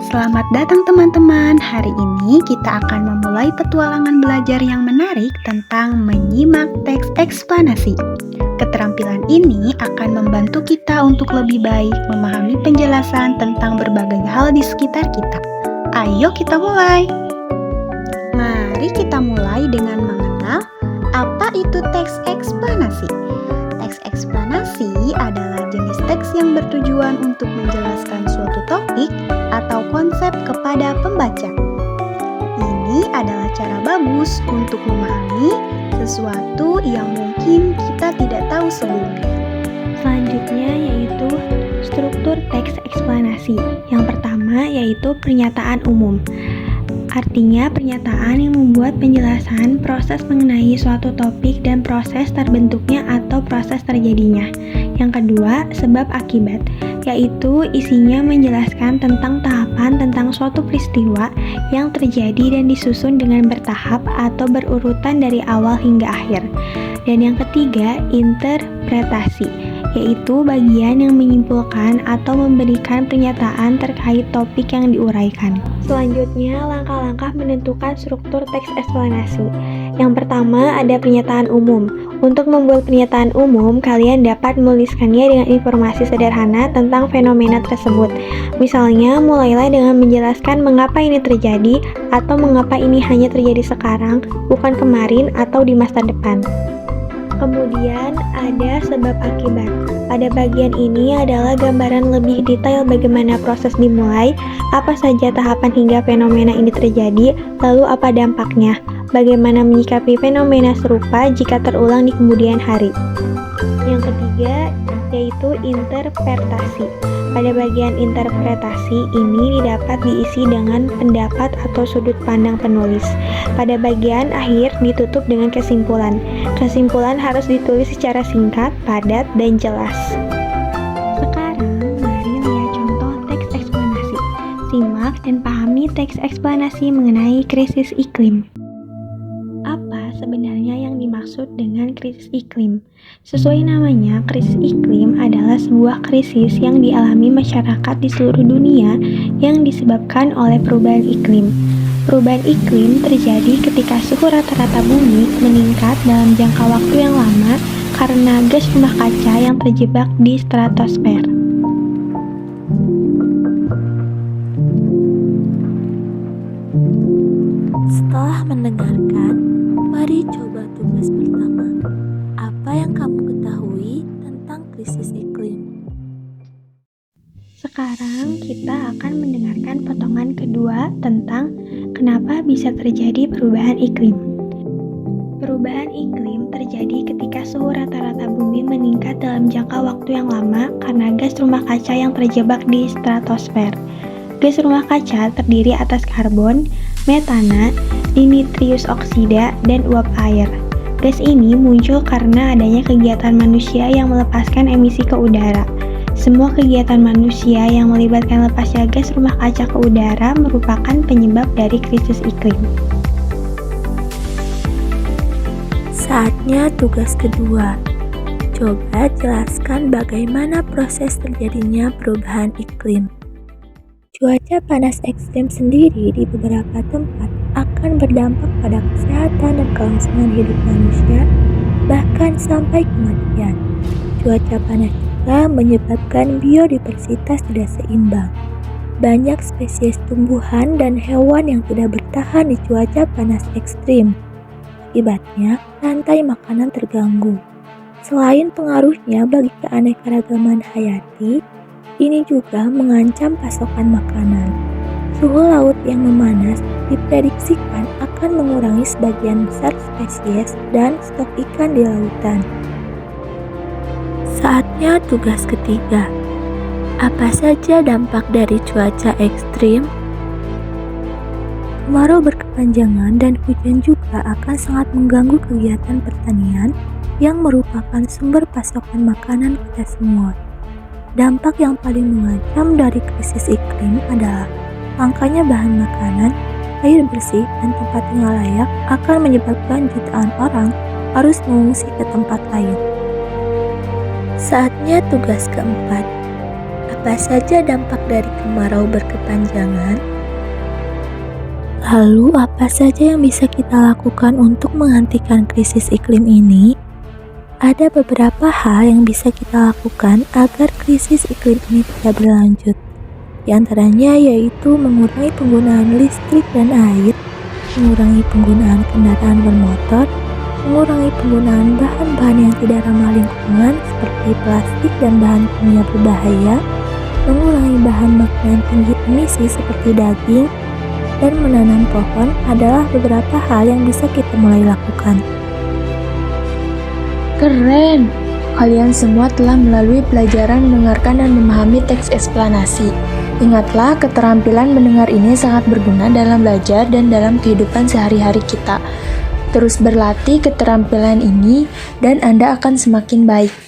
Selamat datang teman-teman. Hari ini kita akan memulai petualangan belajar yang menarik tentang menyimak teks eksplanasi. Keterampilan ini akan membantu kita untuk lebih baik memahami penjelasan tentang berbagai hal di sekitar kita. Ayo kita mulai. Mari kita mulai dengan mengenal apa itu teks eksplanasi. Teks eksplanasi adalah jenis teks yang bertujuan untuk menjelaskan suatu topik atau konsep kepada pembaca. Ini adalah cara bagus untuk memahami sesuatu yang mungkin kita tidak tahu sebelumnya. Selanjutnya yaitu struktur teks eksplanasi. Yang pertama yaitu pernyataan umum. Artinya pernyataan yang membuat penjelasan proses mengenai suatu topik dan proses terbentuknya atau proses terjadinya. Yang kedua, sebab akibat, yaitu isinya menjelaskan tentang tahapan tentang suatu peristiwa yang terjadi dan disusun dengan bertahap atau berurutan dari awal hingga akhir. Dan yang ketiga, interpretasi, yaitu bagian yang menyimpulkan atau memberikan pernyataan terkait topik yang diuraikan. Selanjutnya, langkah-langkah menentukan struktur teks eksplanasi. Yang pertama, ada pernyataan umum. Untuk membuat pernyataan umum, kalian dapat menuliskannya dengan informasi sederhana tentang fenomena tersebut. Misalnya, mulailah dengan menjelaskan mengapa ini terjadi atau mengapa ini hanya terjadi sekarang, bukan kemarin atau di masa depan. Kemudian ada sebab akibat. Pada bagian ini adalah gambaran lebih detail bagaimana proses dimulai, apa saja tahapan hingga fenomena ini terjadi, lalu apa dampaknya, bagaimana menyikapi fenomena serupa jika terulang di kemudian hari. Yang ketiga yaitu interpretasi. Pada bagian interpretasi ini didapat diisi dengan pendapat atau sudut pandang penulis. Pada bagian akhir ditutup dengan kesimpulan. Kesimpulan harus ditulis secara singkat, padat, dan jelas. Sekarang mari lihat contoh teks eksplanasi. Simak dan pahami teks eksplanasi mengenai krisis iklim. Apa sebenarnya yang dimaksud dengan krisis iklim? Sesuai namanya, krisis iklim adalah sebuah krisis yang dialami masyarakat di seluruh dunia yang disebabkan oleh perubahan iklim. Perubahan iklim terjadi ketika suhu rata-rata bumi meningkat dalam jangka waktu yang lama karena gas rumah kaca yang terjebak di stratosfer. Setelah mendengarkan, mari coba tugas pertama. Apa yang kamu ketahui tentang krisis iklim? Sekarang kita akan mendengarkan potongan kedua tentang kenapa bisa terjadi perubahan iklim. Perubahan iklim terjadi ketika suhu rata-rata bumi meningkat dalam jangka waktu yang lama karena gas rumah kaca yang terjebak di stratosfer. Gas rumah kaca terdiri atas karbon, metana, nitrous oksida, dan uap air. Gas ini muncul karena adanya kegiatan manusia yang melepaskan emisi ke udara. Semua kegiatan manusia yang melibatkan lepasnya gas rumah kaca ke udara merupakan penyebab dari krisis iklim. Saatnya tugas kedua. Coba jelaskan bagaimana proses terjadinya perubahan iklim. Cuaca panas ekstrim sendiri di beberapa tempat akan berdampak pada kesehatan dan kelangsungan hidup manusia, bahkan sampai kematian. Cuaca panas juga menyebabkan biodiversitas tidak seimbang. Banyak spesies tumbuhan dan hewan yang tidak bertahan di cuaca panas ekstrim. Akibatnya, rantai makanan terganggu. Selain pengaruhnya bagi keanekaragaman hayati, ini juga mengancam pasokan makanan. Suhu laut yang memanas diprediksikan akan mengurangi sebagian besar spesies dan stok ikan di lautan. Saatnya tugas ketiga. Apa saja dampak dari cuaca ekstrim? Kemarau berkepanjangan dan hujan juga akan sangat mengganggu kegiatan pertanian yang merupakan sumber pasokan makanan kita semua. Dampak yang paling mengancam dari krisis iklim adalah langkanya bahan makanan, air bersih, dan tempat tinggal layak akan menyebabkan jutaan orang harus mengungsi ke tempat lain. Saatnya tugas keempat. Apa saja dampak dari kemarau berkepanjangan? Lalu, apa saja yang bisa kita lakukan untuk menghentikan krisis iklim ini? Ada beberapa hal yang bisa kita lakukan agar krisis iklim ini tidak berlanjut. Di antaranya yaitu mengurangi penggunaan listrik dan air, mengurangi penggunaan kendaraan bermotor, mengurangi penggunaan bahan-bahan yang tidak ramah lingkungan seperti plastik dan bahan kimia berbahaya, mengurangi bahan makanan tinggi emisi seperti daging, dan menanam pohon adalah beberapa hal yang bisa kita mulai lakukan. Keren! Kalian semua telah melalui pelajaran mendengarkan dan memahami teks eksplanasi. Ingatlah, keterampilan mendengar ini sangat berguna dalam belajar dan dalam kehidupan sehari-hari kita. Terus berlatih keterampilan ini dan Anda akan semakin baik.